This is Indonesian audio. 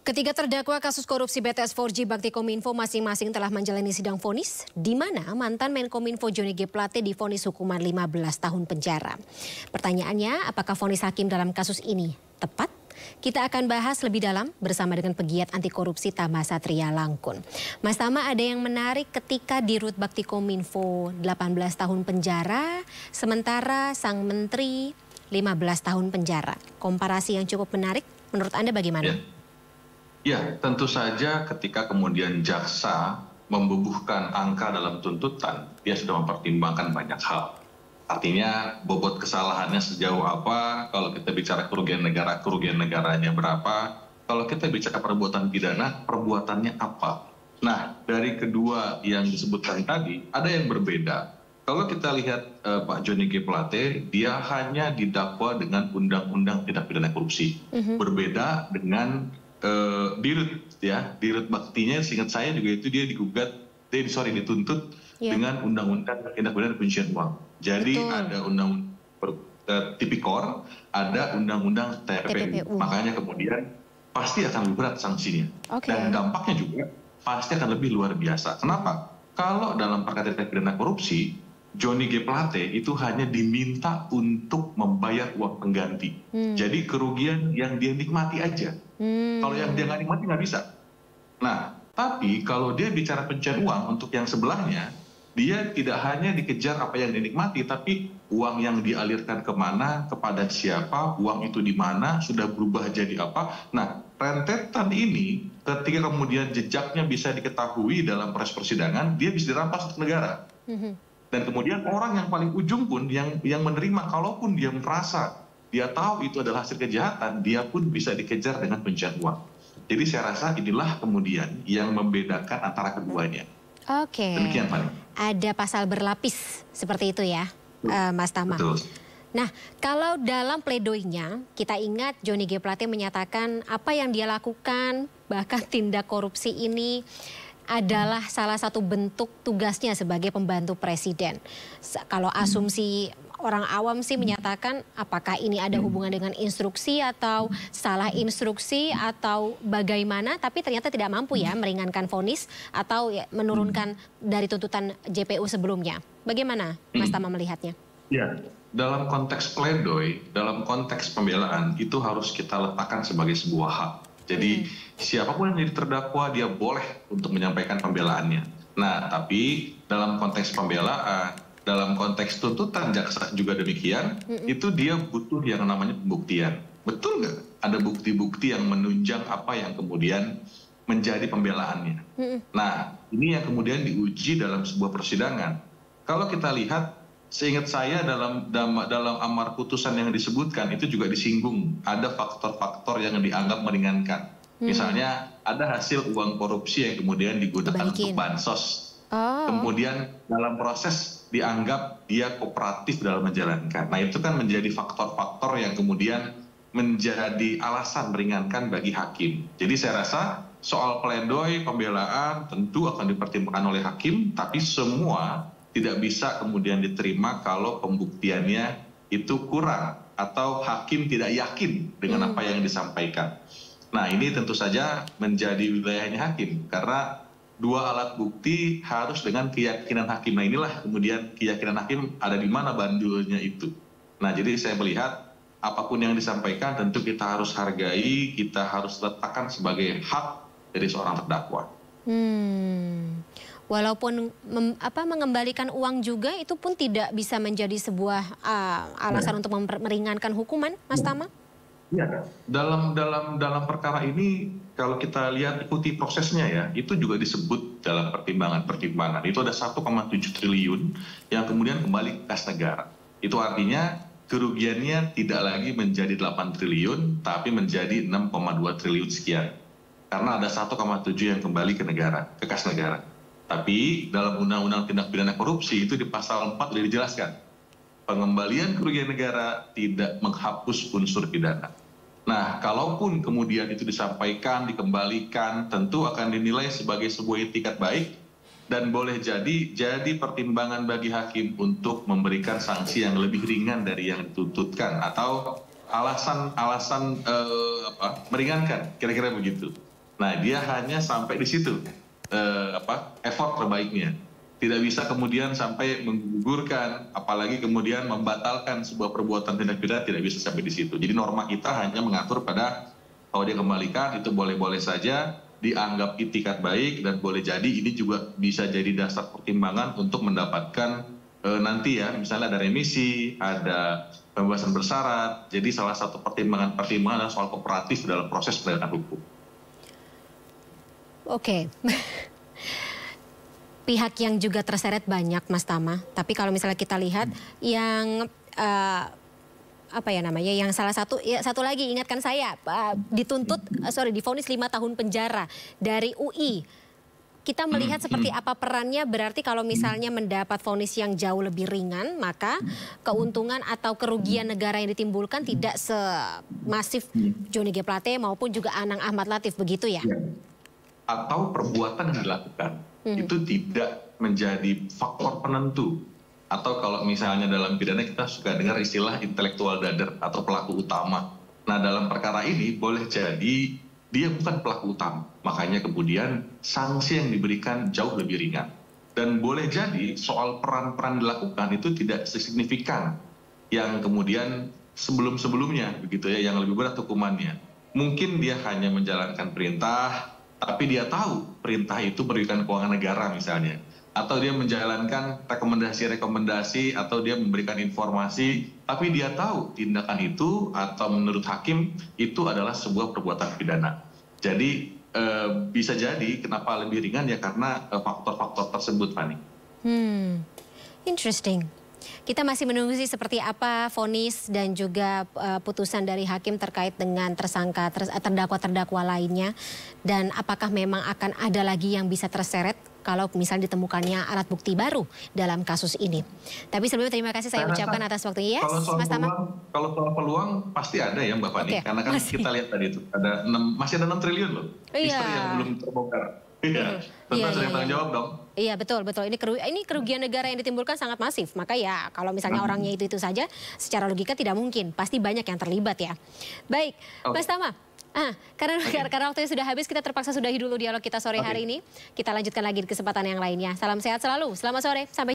Ketiga terdakwa kasus korupsi BTS 4G Bakti Kominfo masing-masing telah menjalani sidang vonis, di mana mantan Menkominfo Johnny G. Plate divonis hukuman 15 tahun penjara. Pertanyaannya, apakah vonis hakim dalam kasus ini tepat? Kita akan bahas lebih dalam bersama dengan pegiat anti korupsi Tama Satria Langkun. Mas Tama, ada yang menarik ketika di Rut Bakti Kominfo 18 tahun penjara, sementara sang menteri 15 tahun penjara. Komparasi yang cukup menarik, menurut Anda bagaimana? Ya, tentu saja ketika kemudian jaksa membubuhkan angka dalam tuntutan, dia sudah mempertimbangkan banyak hal. Artinya bobot kesalahannya sejauh apa, kalau kita bicara kerugian negaranya berapa, kalau kita bicara perbuatan pidana, perbuatannya apa. Nah, dari kedua yang disebutkan tadi, ada yang berbeda. Kalau kita lihat Pak Johnny G. Plate, dia hanya didakwa dengan undang-undang tindak pidana korupsi. Berbeda dengan di Rut Baktinya, seingat saya juga itu dia dituntut dengan undang-undang tindak pidana pencucian uang. Jadi ada undang-undang tipikor, ada undang-undang TPPU. Makanya kemudian pasti akan lebih berat sanksinya. Dan dampaknya juga pasti akan lebih luar biasa. Kenapa? Kalau dalam perkara tindak pidana korupsi, Johnny G. Plate itu hanya diminta untuk membayar uang pengganti. Jadi kerugian yang dia nikmati aja. Kalau yang dia nggak nikmati nggak bisa. Nah, tapi kalau dia bicara pencucian uang untuk yang sebelahnya, dia tidak hanya dikejar apa yang dinikmati, tapi uang yang dialirkan kemana, kepada siapa, uang itu di mana, sudah berubah jadi apa. Nah, rentetan ini ketika kemudian jejaknya bisa diketahui dalam proses persidangan, dia bisa dirampas untuk negara. Dan kemudian orang yang paling ujung pun yang menerima, kalaupun dia merasa dia tahu itu adalah hasil kejahatan, dia pun bisa dikejar dengan pencucian uang. Jadi saya rasa inilah kemudian yang membedakan antara keduanya. Demikian Pak. Ada pasal berlapis seperti itu ya, Mas Tama. Betul. Nah, kalau dalam pledoinya kita ingat Johnny G. Plate menyatakan apa yang dia lakukan, bahkan tindak korupsi ini adalah salah satu bentuk tugasnya sebagai pembantu presiden. Kalau asumsi orang awam sih menyatakan apakah ini ada hubungan dengan instruksi atau salah instruksi atau bagaimana, tapi ternyata tidak mampu ya meringankan vonis atau ya, menurunkan dari tuntutan JPU sebelumnya. Bagaimana Mas Tama melihatnya? Ya, dalam konteks pledoi, dalam konteks pembelaan itu harus kita letakkan sebagai sebuah hak. Jadi siapapun yang jadi terdakwa dia boleh untuk menyampaikan pembelaannya. Nah, tapi dalam konteks pembelaan, dalam konteks tuntutan jaksa juga demikian, itu dia butuh yang namanya pembuktian. Betul nggak? Ada bukti-bukti yang menunjang apa yang kemudian menjadi pembelaannya. Nah, ini yang kemudian diuji dalam sebuah persidangan. Kalau kita lihat, seingat saya dalam amar putusan yang disebutkan itu juga disinggung ada faktor-faktor yang dianggap meringankan. Misalnya ada hasil uang korupsi yang kemudian digunakan untuk bansos. Kemudian dalam proses dianggap dia kooperatif dalam menjalankan. Nah, itu kan menjadi faktor-faktor yang kemudian menjadi alasan meringankan bagi hakim. Jadi saya rasa soal pledoi, pembelaan tentu akan dipertimbangkan oleh hakim, tapi semua tidak bisa kemudian diterima kalau pembuktiannya itu kurang atau hakim tidak yakin dengan apa yang disampaikan. Nah, ini tentu saja menjadi wilayahnya hakim karena dua alat bukti harus dengan keyakinan hakim. Nah, inilah kemudian keyakinan hakim ada di mana bandulnya itu. Nah, jadi saya melihat apapun yang disampaikan tentu kita harus hargai, kita harus letakkan sebagai hak dari seorang terdakwa. Walaupun mengembalikan uang juga itu pun tidak bisa menjadi sebuah alasan untuk meringankan hukuman, Mas Tama? Ya, dalam perkara ini kalau kita lihat ikuti prosesnya ya, itu juga disebut dalam pertimbangan. Itu ada 1,7 triliun yang kemudian kembali ke kas negara. Itu artinya kerugiannya tidak lagi menjadi 8 triliun, tapi menjadi 6,2 triliun sekian. Karena ada 1,7 yang kembali ke negara, ke kas negara. Tapi dalam Undang-Undang Tindak Pidana Korupsi itu di pasal 4 sudah dijelaskan. Pengembalian kerugian negara tidak menghapus unsur pidana. Nah, kalaupun kemudian itu disampaikan, dikembalikan, tentu akan dinilai sebagai sebuah itikat baik dan boleh jadi pertimbangan bagi hakim untuk memberikan sanksi yang lebih ringan dari yang dituntutkan atau alasan meringankan, kira-kira begitu. Nah, dia hanya sampai di situ effort terbaiknya. Tidak bisa kemudian sampai menggugurkan, apalagi kemudian membatalkan sebuah perbuatan tindak pidana, tidak bisa sampai di situ. Jadi norma kita hanya mengatur pada kalau dia kembalikan itu boleh-boleh saja, dianggap itikat baik, dan boleh jadi ini juga bisa jadi dasar pertimbangan untuk mendapatkan nanti ya, misalnya ada remisi, ada pembebasan bersyarat. Jadi salah satu pertimbangan adalah soal kooperatif dalam proses penegakan hukum. Oke. Pihak yang juga terseret banyak, Mas Tama. Tapi kalau misalnya kita lihat yang yang salah satu, ya satu lagi ingatkan saya, divonis 5 tahun penjara dari UI. Kita melihat seperti apa perannya, berarti kalau misalnya mendapat vonis yang jauh lebih ringan, maka keuntungan atau kerugian negara yang ditimbulkan tidak semasif Johnny G. Plate maupun juga Anang Ahmad Latif, begitu ya? Atau perbuatan yang dilakukan itu tidak menjadi faktor penentu. Atau kalau misalnya dalam pidana kita suka dengar istilah intelektual dader atau pelaku utama. Nah, dalam perkara ini boleh jadi dia bukan pelaku utama, makanya kemudian sanksi yang diberikan jauh lebih ringan. Dan boleh jadi soal peran-peran dilakukan itu tidak sesignifikan yang kemudian sebelum-sebelumnya, begitu ya, yang lebih berat hukumannya. Mungkin dia hanya menjalankan perintah, tapi dia tahu perintah itu merugikan keuangan negara misalnya. Atau dia menjalankan rekomendasi-rekomendasi, atau dia memberikan informasi, tapi dia tahu tindakan itu atau menurut hakim itu adalah sebuah perbuatan pidana. Jadi bisa jadi kenapa lebih ringan ya karena faktor-faktor tersebut, Fani. Interesting. Kita masih menunggu sih seperti apa vonis dan juga putusan dari hakim terkait dengan terdakwa-terdakwa lainnya. Dan apakah memang akan ada lagi yang bisa terseret kalau misalnya ditemukannya alat bukti baru dalam kasus ini. Tapi sebelumnya terima kasih saya ucapkan atas waktunya. Yes, Mas Tama. Kalau soal peluang pasti ada ya Mbak Fani. Karena kan kita lihat tadi itu masih ada 6 triliun loh. Misteri yang belum terbongkar. Iya, tentu harus tanggung jawab dong. Iya, betul. Ini kerugian negara yang ditimbulkan sangat masif. Maka ya kalau misalnya orangnya itu saja, secara logika tidak mungkin. Pasti banyak yang terlibat ya. Baik, Mas Tama. Karena waktunya sudah habis, kita terpaksa sudahi dulu dialog kita sore hari ini. Kita lanjutkan lagi di kesempatan yang lainnya. Salam sehat selalu. Selamat sore. Sampai